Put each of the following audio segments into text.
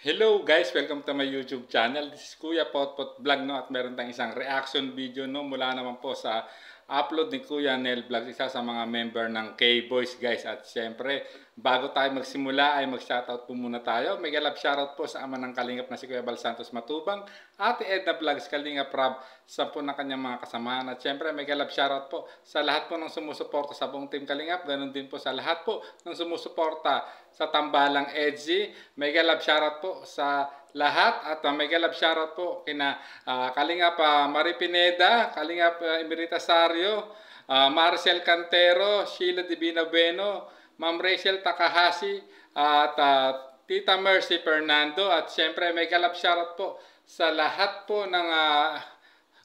Hello guys, welcome to my YouTube channel. This is Kuya Potpot Vlog, no, at meron tayong isang reaction video, no, mula naman po sa upload ni Kuya Nel Vlog, isa sa mga member ng K-Boys guys. At syempre, bago tayo magsimula ay mag-shoutout po muna tayo. Mega love shoutout po sa ama ng Kalingap na si Kuya Bal Santos Matubang, Ate Edna Vlogs, Kalingap Rob, sa po ng kanyang mga kasamahan. At syempre, mega love shoutout po sa lahat po ng sumusuporta sa buong Team Kalingap. Ganun din po sa lahat po ng sumusuporta sa Tambalang Edgy. Mega love shoutout po sa lahat at mega love shoutout po kina Kalingap Marie Pineda, Kalingap Emerita Sario, Marcel Cantero, Sheila Divina Bueno, Ma'am Rachel Takahashi at Tita Mercy Fernando. At syempre mega love shoutout po sa lahat po ng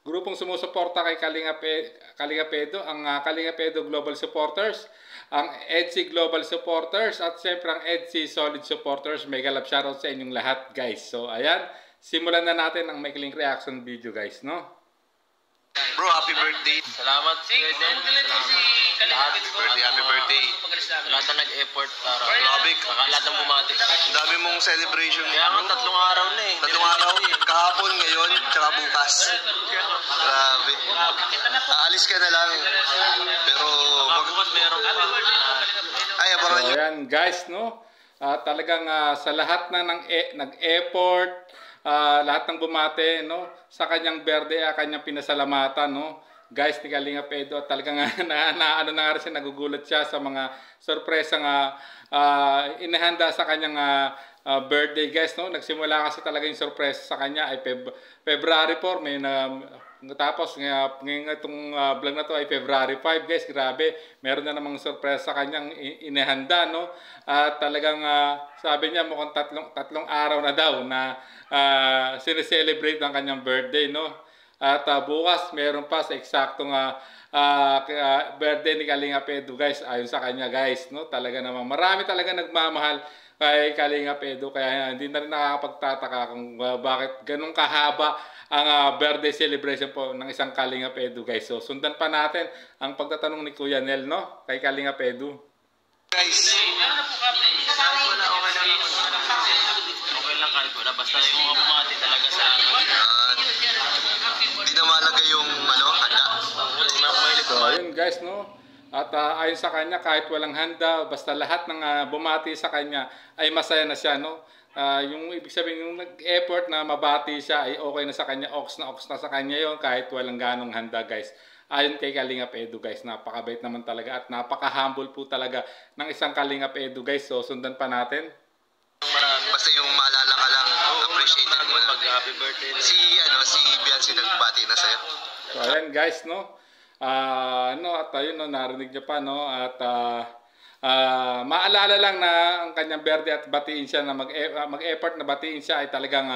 grupong sumusuporta kay Kalingap Edo, ang Kalingap Edo Global Supporters, ang EDSI Global Supporters, at siyempre ang EDSI Solid Supporters. Mega love shoutout sa inyong lahat guys. So ayan, simulan na natin ang maikling reaction video guys, no? Bro, happy birthday. Salamat si Eden. Happy birthday. Sa lahat na nag-effort para Grabe. lahat ng bumati. Ang dami mong celebration. Kaya nga 3 araw na eh. 3 araw, kahapon, ngayon, tsaka bukas. Grabe. Aalis ka na lang. Pero, Bukas meron pa. ay, abangan So nyo. ayan guys, no? Talagang sa lahat na nag-effort, lahat ng bumate, no, sa kanyang birthday, kanyang pinasalamatan, no, guys, ni Kalingap Edo. At talagang ano na nga rin siya, nagugulat siya sa mga sorpresang inihanda sa kanyang birthday guys, no. Nagsimula kasi talaga yung sorpresa sa kanya ay February 4, may tapos ngayon itong vlog na to ay February 5 guys. Grabe, meron na namang sorpresa sa kanyang inihanda, no. At talagang sabi niya mukhang tatlong araw na daw na sineselebrate ang kanyang birthday, no. At bukas meron pa sa eksaktong birthday ni Kalingap Edo guys, ayon sa kanya guys, no. Talaga naman marami talaga nagmamahal kay Kalingap Edo, kaya hindi na rin nakakapagtataka kung bakit ganun kahaba ang birthday celebration po ng isang Kalingap Edo guys. So sundan pa natin ang pagtatanong ni Kuya Nel, no, kay Kalingap Edo. Guys, Okay lang kahit wala. Basta yung mga bumati talaga sa akin. di na malaga yung, handa. So ayun guys, no. At ayon sa kanya, kahit walang handa, basta lahat ng bumati sa kanya ay masaya na siya, no. Yung ibig sabihin, yung nag-effort na mabati siya ay okay na sa kanya, ox na sa kanya yon, kahit walang ganong handa guys. Ayon kay Kalingap Edo guys, napakabait naman talaga at napaka-humble po talaga ng isang Kalingap Edo guys. So sundan pa natin. Basta yung maalala ka lang, appreciated mo na. Mag-happy birthday na. Si Biancy nagbati na sa'yo. So ayan guys, no. At ayun, no, narinig niyo pa, no. At maalala lang na ang kanyang birthday at batiin siya na mag-effort na batiin siya ay talagang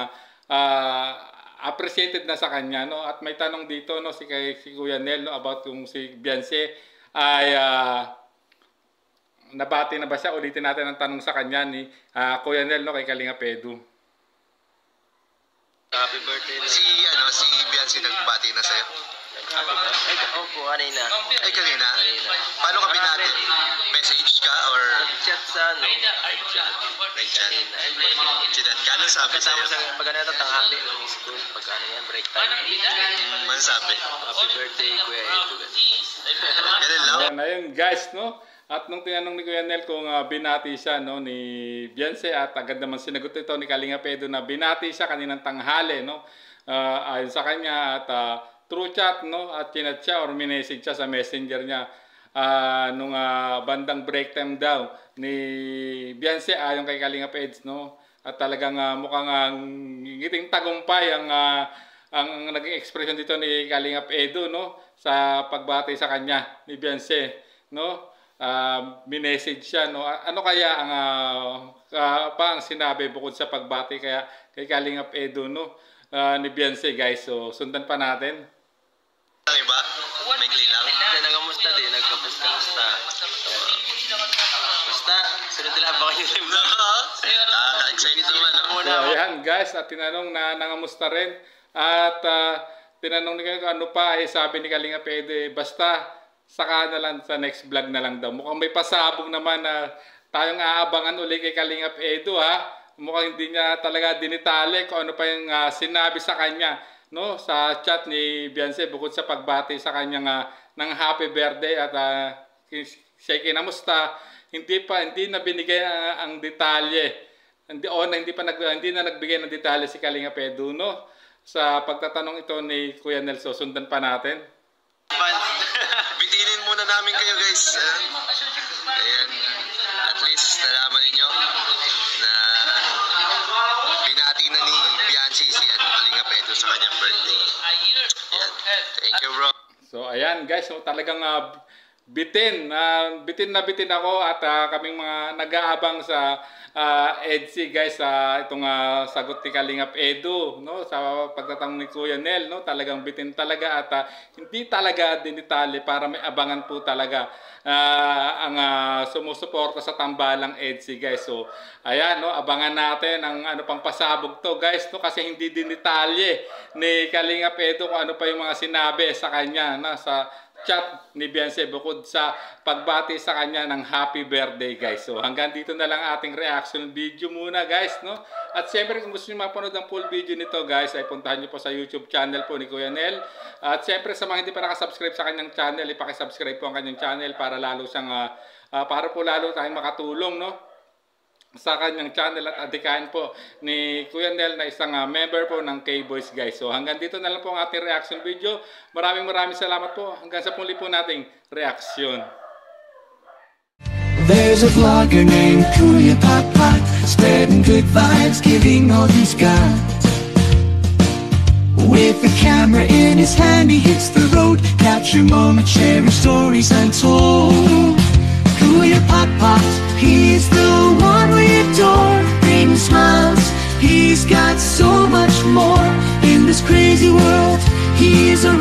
appreciated na sa kanya, no. At may tanong dito, no, si Kuya Nel, no, about yung si Biancy ay nabati na ba siya. Ulitin natin ang tanong sa kanya ni Kuya Nel, no, kay Kalingap Edo. Happy birthday na. Si Biancy nagbati na sa'yo. Ay, opo, kanina. Ay, kanina. Paano ka binati? Message ka or Chat sa ano? nag-chat? Chinat ka? Ano sabi sa'yo? Kasama sa pag ano tanghali ng school. Pag ano yan, break time. Ano sabi? Happy birthday, Kuya Edo. Ganun lang? Ayan, ayun guys, no. At nung tinanong ni Kuya Nel kung binati siya, no, ni Biancy, at agad naman sinagot ito ni Kalingap Edo na binati siya kaninang tanghali, no. Ayon sa kanya, at through chat, no, at chinat siya or minessage siya sa messenger niya nung bandang break time daw ni Biancy, ayon kay Kalingap Edo, no. At talagang mukhang ngiting tagumpay ang naging expression dito ni Kalingap Edo, no, sa pagbati sa kanya ni Biancy, no. Minessage siya, no. Ano kaya ang pa ang sinabi bukod sa pagbati kaya kay Kalingap Edo, no, ni Biancy guys. So sundan pa natin. Ang iba? May lang? Hindi, nagamusta din. Nagkamusta. Basta, sunod nila ba kayo? Excited naman. So ayan guys, at tinanong na nangamusta rin. At tinanong ni Kalingap ano pa, ay sabi ni Kalingap Edo, basta saka na lang sa next vlog na lang daw. Mukhang may pasabog naman na tayong aabangan uli kay Kalingap Edo, ha. mukhang hindi niya talaga dinitali kung ano pa yung sinabi sa kanya, no, sa chat ni Beyonce, bukod sa pagbati sa kanya ng happy birthday at siya kinamusta, hindi na binigay ang detalye. Hindi na nagbigay ng detalye si Kalingap Edu, no, sa pagtatanong ito ni Kuya Nel. So, sundan pa natin. Bitinin muna namin kayo, guys. Ayan. At least nalaman ninyo na binati na ni Beyonce si Kalingap Edu sa kanyang birthday. Ayan. Thank you, bro. So, ayan guys, so, talagang bitin na bitin ako at kaming mga nag-aabang sa EDSI guys, itong sagot ni Kalingap Edu, no, sa pagtatanong ni Kuya Nel, no, talagang bitin talaga at hindi talaga dinitali para may abangan po talaga ang sumusuporta sa tambalang EDSI guys. So ayan, no, abangan natin ang ano pang pasabog to guys, no, kasi hindi dinitalye ni Kalingap Edu kung ano pa yung mga sinabi sa kanya na sa chat ni Beyonce bukod sa pagbati sa kanya ng happy birthday guys. So hanggang dito na lang ating reaction video muna guys, no. At siyempre kung gusto niyo mapanood ang full video nito guys, ay puntahan niyo po sa YouTube channel po ni Kuya Nel. At siyempre sa mga hindi pa nakasubscribe sa kanyang channel, ipaki-subscribe po ang kanyang channel para lalo siyang para po lalo tayong makatulong, no, sa kanyang channel at adikain po ni Kuya Nel na isang member po ng K-Boys guys. So hanggang dito na lang po ang ating reaction video. Maraming salamat po. Hanggang sa muli po nating reaksyon. There's a vlogger named Kuya Papa, spreading good vibes, giving all he's got. With the camera in his hand, he hits the road, capture moments, sharing stories untold. Kuya Papa, he's the one we adore, bring smiles, he's got so much more. In this crazy world, he's a